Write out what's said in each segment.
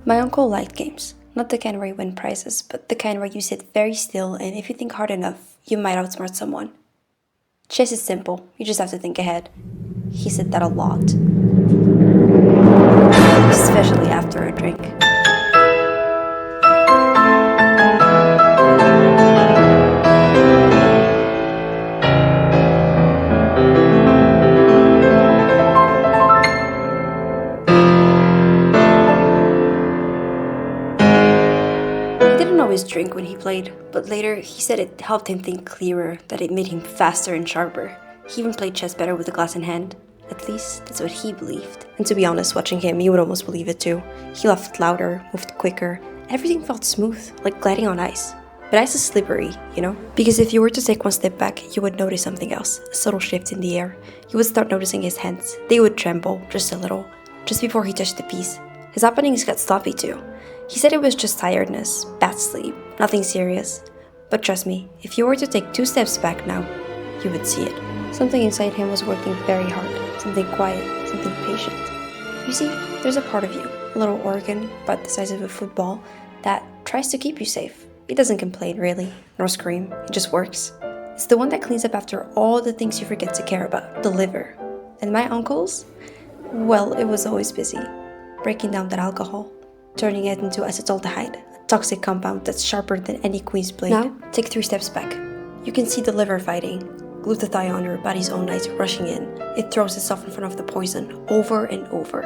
My uncle liked games. Not the kind where you win prizes, but the kind where you sit very still and if you think hard enough, you might outsmart someone. Chess is simple, you just have to think ahead. He said that a lot. Especially after a drink. Always drink when he played, but later he said it helped him think clearer, that it made him faster and sharper. He even played chess better with a glass in hand. At least, that's what he believed. And to be honest, watching him, you would almost believe it too. He laughed louder, moved quicker, everything felt smooth, like gliding on ice. But ice is slippery, you know? Because if you were to take one step back, you would notice something else, a subtle shift in the air. You would start noticing his hands. They would tremble, just a little, just before he touched the piece. His happenings got sloppy too. He said it was just tiredness, bad sleep, nothing serious. But trust me, if you were to take 2 steps back now, you would see it. Something inside him was working very hard, something quiet, something patient. You see, there's a part of you, a little organ, about the size of a football, that tries to keep you safe. It doesn't complain really, nor scream, it just works. It's the one that cleans up after all the things you forget to care about, the liver. And my uncle's? Well, it was always busy, breaking down that alcohol, turning it into acetaldehyde, a toxic compound that's sharper than any queen's blade. Now, take 3 steps back. You can see the liver fighting, glutathione, your body's own night, rushing in. It throws itself in front of the poison, over and over.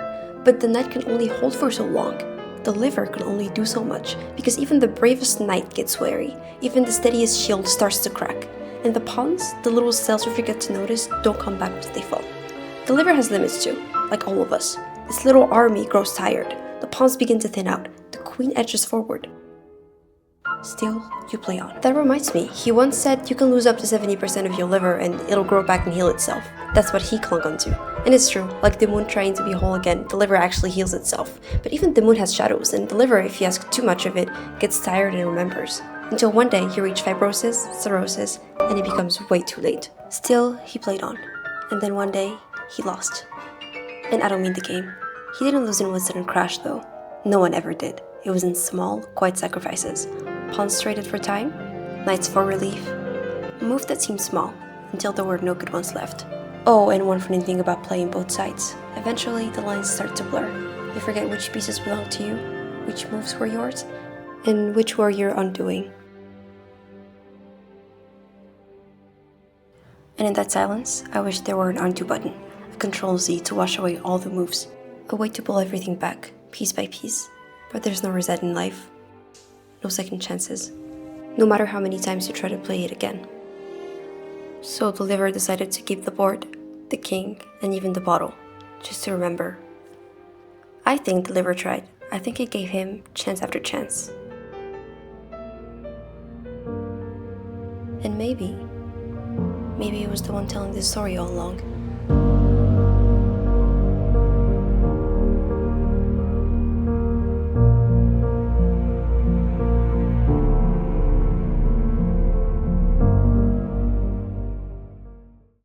But the knight can only hold for so long. The liver can only do so much, because even the bravest knight gets wary. Even the steadiest shield starts to crack. And the pawns, the little cells you forget to notice, don't come back once they fall. The liver has limits too, like all of us. This little army grows tired. The pawns begin to thin out. The queen edges forward. Still, you play on. That reminds me, he once said you can lose up to 70% of your liver and it'll grow back and heal itself. That's what he clung onto. And it's true, like the moon trying to be whole again, the liver actually heals itself. But even the moon has shadows, and the liver, if you ask too much of it, gets tired and remembers. Until one day you reach fibrosis, cirrhosis, and it becomes way too late. Still, he played on. And then one day, he lost. And I don't mean the game. He didn't lose in one sudden crash though. No one ever did. It was in small, quiet sacrifices. Pawns traded for time, knights for relief. A move that seemed small, until there were no good ones left. Oh, and one funny thing about playing both sides. Eventually, the lines start to blur. You forget which pieces belong to you, which moves were yours, and which were your undoing. And in that silence, I wish there were an undo button, a Control-Z to wash away all the moves. A way to pull everything back, piece by piece. But there's no reset in life. No second chances. No matter how many times you try to play it again. So the liver decided to keep the board, the king, and even the bottle. Just to remember. I think the liver tried. I think it gave him chance after chance. And maybe it was the one telling this story all along.